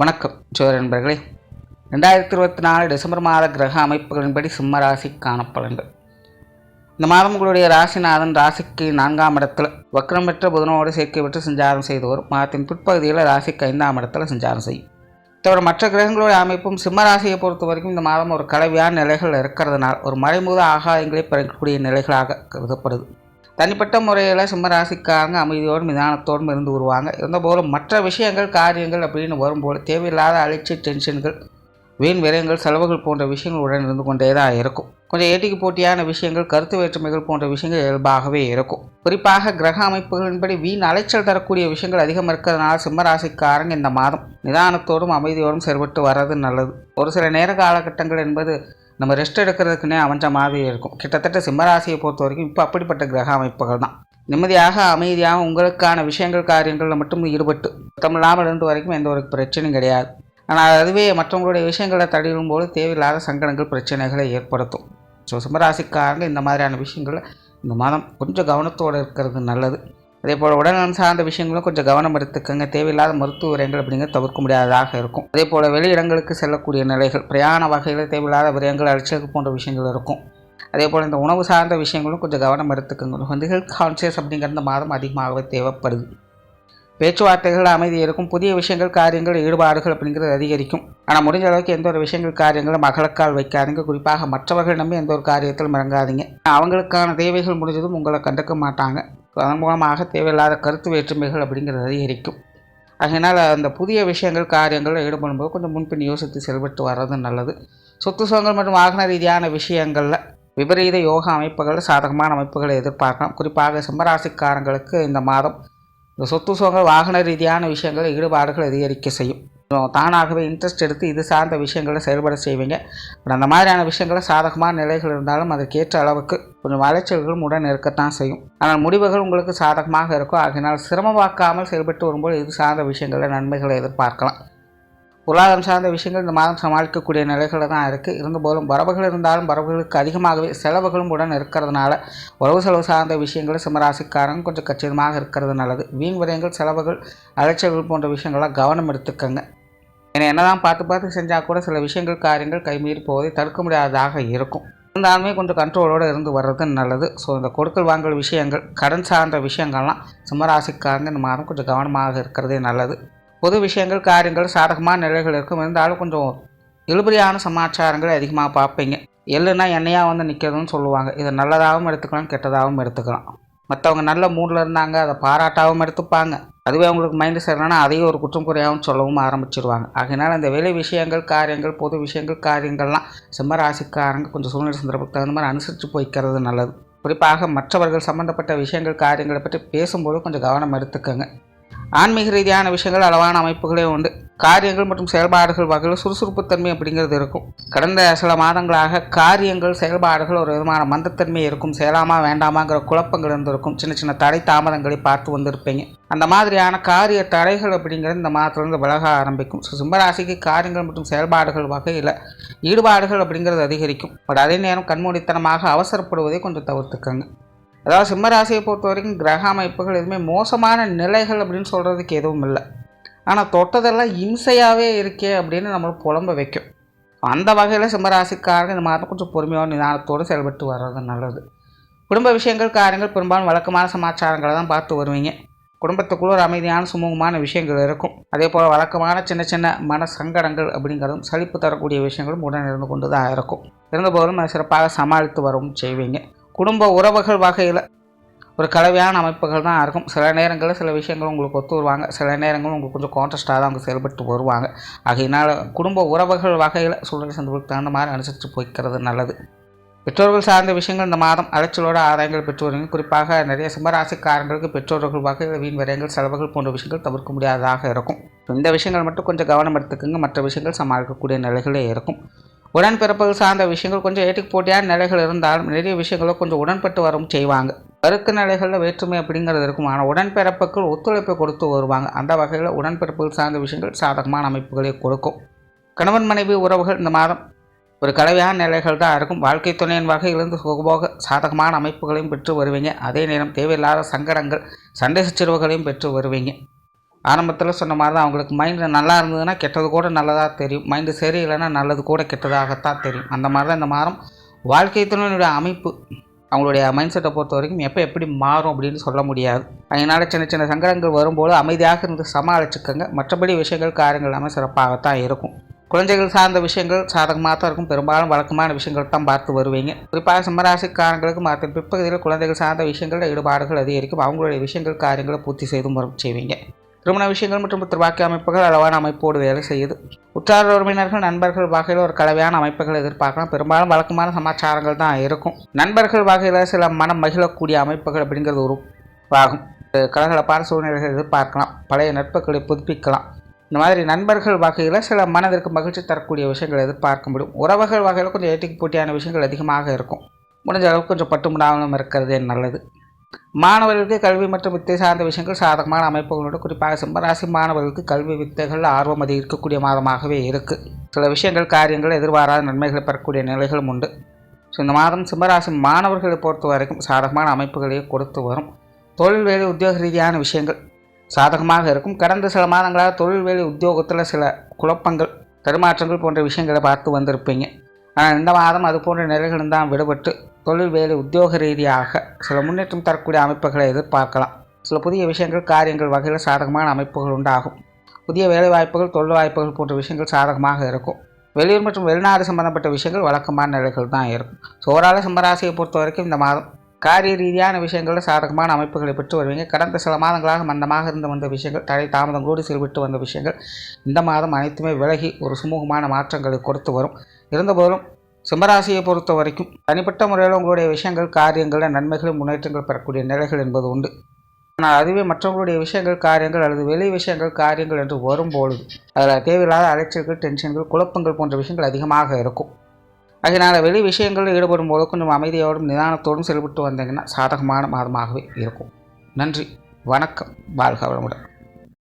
வணக்கம் ஜோதிட நண்பர்களே. 2024 டிசம்பர் மாத கிரக அமைப்புகளின்படி சிம்ம ராசிக்கான பலன்கள். இந்த மாதம் உங்களுடைய ராசிநாதன் ராசிக்கு 4ஆம் இடத்துல வக்ரம் பெற்ற புதனோடு சேர்க்கை பெற்று சஞ்சாரம் செய்து வரும். மாதத்தின் பிற்பகுதியில் ராசிக்கு 5ஆம் இடத்துல சஞ்சாரம் செய்யும். தவிர மற்ற கிரகங்களுடைய அமைப்பும் சிம்ம ராசியை பொறுத்த வரைக்கும் இந்த மாதம் ஒரு கலவையான நிலைகள் இருக்கிறதுனால ஒரு மறைமுக ஆகாயங்களை பெறக்கூடிய நிலைகளாக கருதப்படுது. தனிப்பட்ட முறையில் சிம்மராசிக்காரங்க அமைதியோடும் நிதானத்தோடும் இருந்து வருவாங்க. இருந்தபோதும் மற்ற விஷயங்கள் காரியங்கள் அப்படின்னு வரும்போது தேவையில்லாத அலைச்சி டென்ஷன்கள், வீண் விரயங்கள், செலவுகள் போன்ற விஷயங்கள் உடன் இருந்து கொண்டே தான் இருக்கும். கொஞ்சம் ஏட்டிக்கு போட்டியான விஷயங்கள், கருத்து வேற்றுமைகள் போன்ற விஷயங்கள் இயல்பாகவே இருக்கும். குறிப்பாக கிரக அமைப்புகளின்படி வீண் அலைச்சல் தரக்கூடிய விஷயங்கள் அதிகம் இருக்கிறதுனால சிம்மராசிக்காரங்க இந்த மாதம் நிதானத்தோடும் அமைதியோடும் செயல்பட்டு வர்றது நல்லது. ஒரு சில நேர காலகட்டங்கள் என்பது நம்ம ரெஸ்ட் எடுக்கிறதுக்குன்னே அமைஞ்ச மாதிரி இருக்கும். கிட்டத்தட்ட சிம்மராசியை பொறுத்த வரைக்கும் இப்போ அப்படிப்பட்ட கிரக அமைப்புகள் தான். நிம்மதியாக அமைதியாக உங்களுக்கான விஷயங்கள் காரியங்களில் மட்டும் ஈடுபட்டு தமிழாமல் இருந்து வரைக்கும் எந்த ஒரு பிரச்சனையும் கிடையாது. ஆனால் அதுவே மற்றவங்களுடைய விஷயங்களை தடிடும் போது தேவையில்லாத சங்கடங்கள் பிரச்சனைகளை ஏற்படுத்தும். ஸோ சிம்மராசிக்காரங்க இந்த மாதிரியான விஷயங்களில் இந்த மாதம் கொஞ்சம் கவனத்தோடு இருக்கிறது நல்லது. அதே போல் உடல்நலம் சார்ந்த விஷயங்களும் கொஞ்சம் கவனம் எடுத்துக்கங்க. தேவையில்லாத மருத்துவ விரயங்கள் அப்படிங்கிறது தவிர்க்க முடியாததாக இருக்கும். அதே போல் வெளியிடங்களுக்கு செல்லக்கூடிய நிலைகள், பிரயாண வகையில் தேவையில்லாத விரயங்கள், அலட்சியம் போன்ற விஷயங்கள் இருக்கும். அதே போல் இந்த உணவு சார்ந்த விஷயங்களும் கொஞ்சம் கவனம் எடுத்துக்கங்க. வந்து ஹெல்த் கான்சியஸ் அப்படிங்கிற இந்த மாதம் அதிகமாகவே தேவைப்படுது. பேச்சுவார்த்தைகள் அமைதி இருக்கும். புதிய விஷயங்கள் காரியங்கள் ஈடுபாடுகள் அப்படிங்கிறது அதிகரிக்கும். ஆனால் முடிஞ்ச அளவுக்கு எந்த ஒரு விஷயங்கள் காரியங்களும் அகலக்கால் வைக்காதீங்க. குறிப்பாக மற்றவர்கள் நம்பி எந்த ஒரு காரியத்திலும் இறங்காதீங்க. அவங்களுக்கான தேவைகள் முடிஞ்சதும் உங்களை கண்டுக்க மாட்டாங்க. அதன் மூலமாக தேவையில்லாத கருத்து வேற்றுமைகள் அப்படிங்கிறது அதிகரிக்கும். அதனால் அந்த புதிய விஷயங்கள் காரியங்களில் ஈடுபடும்போது கொஞ்சம் முன்பின் யோசித்து செயல்பட்டு வர்றது நல்லது. சொத்து சுகங்கள் மற்றும் வாகன ரீதியான விஷயங்களில் விபரீத யோகா அமைப்புகள், சாதகமான அமைப்புகளை எதிர்பார்க்கலாம். குறிப்பாக சிம்மராசிக்காரங்களுக்கு இந்த மாதம் இந்த சொத்து சுகங்கள் வாகன ரீதியான விஷயங்கள் ஈடுபாடுகள் அதிகரிக்க செய்யும். தானாகவே இன்ட்ரெஸ்ட் எடுத்து இது சார்ந்த விஷயங்களை செயல்பட செய்வீங்க. அந்த மாதிரியான விஷயங்களை சாதகமான நிலைகள் இருந்தாலும் அதற்கேற்ற அளவுக்கு கொஞ்சம் அலைச்சல்களும் உடன் இருக்கத்தான் செய்யும். ஆனால் முடிவுகள் உங்களுக்கு சாதகமாக இருக்கும். ஆகினால் சிரமமாக்காமல் செயல்பட்டு வரும்போது இது சார்ந்த விஷயங்களில் நன்மைகளை எதிர்பார்க்கலாம். பொருளாதாரம் சார்ந்த விஷயங்கள் இந்த மாதம் சமாளிக்கக்கூடிய நிலைகளில் தான் இருக்குது. இருந்தபோதும் வரவுகள் இருந்தாலும் வரவுகளுக்கு அதிகமாகவே செலவுகளும் உடன் இருக்கிறதுனால உறவு செலவு சார்ந்த விஷயங்கள் சிம்மராசிக்காரங்க கொஞ்சம் கச்சிதமாக இருக்கிறது நல்லது. வீண் விரயங்கள், செலவுகள், அலைச்சல்கள் போன்ற விஷயங்கள்லாம் கவனம் எடுத்துக்கங்க. ஏன்னா என்னதான் பார்த்து செஞ்சால் கூட சில விஷயங்கள் காரியங்கள் கைமீறி போவதை தடுக்க முடியாததாக இருக்கும். இருந்தாலுமே கொஞ்சம் கண்ட்ரோலோடு இருந்து வர்றது நல்லது. ஸோ இந்த கொடுக்கல் வாங்கல் விஷயங்கள், கடன் சார்ந்த விஷயங்கள்லாம் சிம்மராசிக்காரங்க இந்த மாதம் கொஞ்சம் கவனமாக இருக்கிறதே நல்லது. பொது விஷயங்கள் காரியங்கள் சாதகமான நிலைகள் இருக்கும். இருந்தாலும் கொஞ்சம் இழுபறியான சமாச்சாரங்களை அதிகமாக பார்ப்பீங்க. எள்ளுன்னா எண்ணெயாக வந்து நிற்கிறதுன்னு சொல்லுவாங்க. இதை நல்லதாகவும் எடுத்துக்கலாம், கெட்டதாகவும் எடுத்துக்கலாம். மற்றவங்க நல்ல மூடில் இருந்தாங்க, அதை பாராட்டாகவும் எடுத்துப்பாங்க. அதுவே அவங்களுக்கு மைண்டு சரினா அதையும் ஒரு குற்றம் குறையாகவும் சொல்லவும் ஆரம்பிச்சிருவாங்க. ஆகையினால் இந்த வெளி விஷயங்கள் காரியங்கள் பொது விஷயங்கள் காரியங்கள்லாம் சிம்மராசிக்காரங்க கொஞ்சம் சூழ்நிலை சந்தர்ப்பத்துக்கு தகுந்த மாதிரி அனுசரித்து போய்க்கிறது நல்லது. குறிப்பாக மற்றவர்கள் சம்பந்தப்பட்ட விஷயங்கள் காரியங்களை பற்றி பேசும்போது கொஞ்சம் கவனம் எடுத்துக்கங்க. ஆன்மீக ரீதியான விஷயங்கள் அளவான அமைப்புகளே உண்டு. காரியங்கள் மற்றும் செயல்பாடுகள் வகையில் சுறுசுறுப்புத்தன்மை அப்படிங்கிறது இருக்கும். கடந்த சில மாதங்களாக காரியங்கள் செயல்பாடுகள் ஒரு விதமான மந்தத்தன்மை இருக்கும். செய்யலாமா வேண்டாமாங்கிற குழப்பங்கள் இருந்திருக்கும். சின்ன சின்ன தடை தாமதங்களை பார்த்து வந்திருப்பீங்க. அந்த மாதிரியான காரிய தடைகள் அப்படிங்கிறது இந்த மாதத்திலிருந்து விலக ஆரம்பிக்கும். சிம்மராசிக்கு காரியங்கள் மற்றும் செயல்பாடுகள் வகையில் ஈடுபாடுகள் அப்படிங்கிறது அதிகரிக்கும். பட் அதே நேரம் கண்மூடித்தனமாக அவசரப்படுவதை கொஞ்சம் தவிர்த்துக்கங்க. அதாவது சிம்மராசியை பொறுத்த வரைக்கும் கிரக அமைப்புகள் எதுவுமே மோசமான நிலைகள் அப்படின்னு சொல்கிறதுக்கு எதுவும் இல்லை. ஆனால் தொட்டதெல்லாம் இம்சையாகவே இருக்கே அப்படின்னு நம்மளுக்கு புலம்ப வைக்கும். அந்த வகையில் சிம்மராசிக்காரங்க இந்த மாதிரி கொஞ்சம் பொறுமையோடு நிதானத்தோடு செயல்பட்டு வர்றது நல்லது. குடும்ப விஷயங்கள் காரியங்கள் பெரும்பாலும் வழக்கமான சமாச்சாரங்களை தான் பார்த்து வருவீங்க. குடும்பத்துக்குள்ள ஒரு அமைதியான சுமூகமான விஷயங்கள் இருக்கும். அதே போல் வழக்கமான சின்ன சின்ன மன சங்கடங்கள் அப்படிங்கிறதும் சலிப்பு தரக்கூடிய விஷயங்களும் உடன் இருந்து கொண்டு தான் இருக்கும். இருந்தபோதும் அதை சிறப்பாக சமாளித்து வரவும் செய்வீங்க. குடும்ப உறவுகள் வகையில் ஒரு கலவையான அமைப்புகள் தான் இருக்கும். சில நேரங்களில் சில விஷயங்கள் உங்களுக்கு ஒத்து வருவாங்க, சில நேரங்களும் உங்களுக்கு கொஞ்சம் கான்ட்ராஸ்டாக தான் அவங்க செயல்பட்டு வருவாங்க. ஆகையினால் குடும்ப உறவுகள் வகையில் சூழ்நிலை சந்தர்ப்பத்துக்கு தகுந்த மாதிரி அனுசரித்து போய்க்கிறது நல்லது. பெற்றோர்கள் சார்ந்த விஷயங்கள் இந்த மாதம் அலைச்சலோட ஆதாயங்கள் பெற்று வருவீங்க. குறிப்பாக நிறைய சிம்மராசிக்காரங்களுக்கு பெற்றோர்கள் வகையில் வீண் விரயங்கள், செலவுகள் போன்ற விஷயங்கள் தவிர்க்க முடியாததாக இருக்கும். இந்த விஷயங்கள் மட்டும் கொஞ்சம் கவனம் எடுத்துக்கோங்க. மற்ற விஷயங்கள் சமாளிக்கக்கூடிய நிலைகளே இருக்கும். உடன்பிறப்புகள் சார்ந்த விஷயங்கள் கொஞ்சம் ஏட்டிக்கு போட்டியான நிலைகள் இருந்தாலும் நிறைய விஷயங்களும் கொஞ்சம் உடன்பட்டு வரவும் செய்வாங்க. கருத்து நிலைகளில் வேற்றுமை அப்படிங்கிறது இருக்கும். ஆனால் உடன்பிறப்புகள் ஒத்துழைப்பை கொடுத்து வருவாங்க. அந்த வகையில் உடன்பிறப்புகள் சார்ந்த விஷயங்கள் சாதகமான அமைப்புகளை கொடுக்கும். கணவன் மனைவி உறவுகள் இந்த மாதம் ஒரு கலவையான நிலைகள் தான் இருக்கும். வாழ்க்கை துணையின் வகையிலிருந்து சுகபோக சாதகமான அமைப்புகளையும் பெற்று வருவீங்க. அதே நேரம் தேவையில்லாத சங்கடங்கள், சண்டை சச்சரவுகளையும் பெற்று வருவீங்க. ஆரம்பத்தில் சொன்ன மாதிரி தான் அவங்களுக்கு மைண்டு நல்லா இருந்ததுன்னா கெட்டது கூட நல்லதாக தெரியும், மைண்டு சரியில்லைன்னா நல்லது கூட கெட்டதாகத்தான் தெரியும். அந்த மாதிரி தான் இந்த மாதம் வாழ்க்கை துணையினுடைய அமைப்பு அவங்களுடைய மைண்ட் செட்டை பொறுத்த வரைக்கும் எப்போ எப்படி மாறும் அப்படின்னு சொல்ல முடியாது. அதனால் சின்ன சின்ன சங்கடங்கள் வரும்போது அமைதியாக இருந்து சமாளிச்சுக்கோங்க. மற்றபடி விஷயங்கள் காரியங்கள் எல்லாமே சிறப்பாகத்தான் இருக்கும். குழந்தைகள் சார்ந்த விஷயங்கள் சாதகமாக தான் இருக்கும். பெரும்பாலும் வழக்கமான விஷயங்கள் தான் பார்த்து வருவீங்க. குறிப்பாக சிம்மராசிக்காரங்களுக்கு மாற்ற பிற்பகுதியில் குழந்தைகள் சார்ந்த விஷயங்களில் ஈடுபாடுகள் அதிகரிக்கும். அவங்களுடைய விஷயங்கள் காரியங்களை பூர்த்தி செய்து செய்வீங்க. திருமண விஷயங்கள் மற்றும் புத்திரவாக்கிய அமைப்புகள் அளவான அமைப்போடு வேலை செய்யுது. உற்றார் உறவினர்கள் நண்பர்கள் வகையில் ஒரு கலவையான அமைப்புகள் எதிர்பார்க்கலாம். பெரும்பாலும் வழக்கமான சமாச்சாரங்கள் தான் இருக்கும். நண்பர்கள் வகையில் சில மனம் மகிழக்கூடிய அமைப்புகள் அப்படிங்கிறது உருவாகும். கலகலப்பான சூழ்நிலைகள் எதிர்பார்க்கலாம். பழைய நட்புகளை புதுப்பிக்கலாம். இந்த மாதிரி நண்பர்கள் வகையில் சில மனதிற்கு மகிழ்ச்சி தரக்கூடிய விஷயங்கள் எதிர்பார்க்க முடியும். உறவுகள் வகையில் கொஞ்சம் ஏட்டிக்கு போட்டியான விஷயங்கள் அதிகமாக இருக்கும். முடிஞ்ச அளவுக்கு கொஞ்சம் பட்டுமுடாமல் இருக்கிறதே நல்லது. மாணவர்களுக்கு கல்வி மற்றும் வித்தை சார்ந்த விஷயங்கள் சாதகமான அமைப்புகளோடு குறிப்பாக சிம்மராசி மாணவர்களுக்கு கல்வி வித்தைகள் ஆர்வம் அதிகரிக்கக்கூடிய மாதமாகவே இருக்குது. சில விஷயங்கள் காரியங்கள் எதிர்பாராத நன்மைகளை பெறக்கூடிய நிலைகளும் உண்டு. ஸோ இந்த மாதம் சிம்மராசி மாணவர்களை பொறுத்த வரைக்கும் சாதகமான அமைப்புகளையே கொடுத்து வரும். தொழில் வேலை உத்தியோக ரீதியான விஷயங்கள் சாதகமாக இருக்கும். கடந்த சில மாதங்களாக தொழில் வேலை உத்தியோகத்தில் சில குழப்பங்கள் தடுமாற்றங்கள் போன்ற விஷயங்களை பார்த்து வந்திருப்பீங்க. ஆனால் இந்த மாதம் அது போன்ற நிலைகளும் தான் விடுபட்டு தொழில் வேலை உத்தியோக ரீதியாக சில முன்னேற்றம் தரக்கூடிய அமைப்புகளை எதிர்பார்க்கலாம். சில புதிய விஷயங்கள் காரியங்கள் வகையில் சாதகமான அமைப்புகள் உண்டாகும். புதிய வேலை வாய்ப்புகள் தொழில் வாய்ப்புகள் போன்ற விஷயங்கள் சாதகமாக இருக்கும். வெளியூர் மற்றும் வெளிநாடு சம்பந்தப்பட்ட விஷயங்கள் வழக்கமான நிலைகள் தான் இருக்கும். சோரால சிம்மராசியை பொறுத்த வரைக்கும் இந்த மாதம் காரிய ரீதியான விஷயங்களில் சாதகமான அமைப்புகளை பெற்று வருவீங்க. கடந்த சில மாதங்களாக மந்தமாக இருந்து வந்த விஷயங்கள் தடை தாமதம் கூடி சிறுவிட்டு வந்த விஷயங்கள் இந்த மாதம் அனைத்துமே விலகி ஒரு சுமூகமான மாற்றங்களை கொடுத்து வரும். இருந்தபோதும் சிம்மராசியை பொறுத்த வரைக்கும் தனிப்பட்ட முறையில் உங்களுடைய விஷயங்கள் காரியங்களில் நன்மைகளும் முன்னேற்றங்கள் பெறக்கூடிய நிலைகள் என்பது உண்டு. ஆனால் அதுவே மற்றவங்களுடைய விஷயங்கள் காரியங்கள் அல்லது வெளி விஷயங்கள் காரியங்கள் என்று வரும்பொழுது அதில் தேவையில்லாத அலைச்சல்கள் டென்ஷன்கள் குழப்பங்கள் போன்ற விஷயங்கள் அதிகமாக இருக்கும். அதனால் வெளி விஷயங்களில் ஈடுபடும் போது கொஞ்சம் அமைதியோடும் நிதானத்தோடும் செயல்பட்டு வந்தீங்கன்னா சாதகமான மாதமாகவே இருக்கும். நன்றி, வணக்கம், வாழ்க வளமுடன்.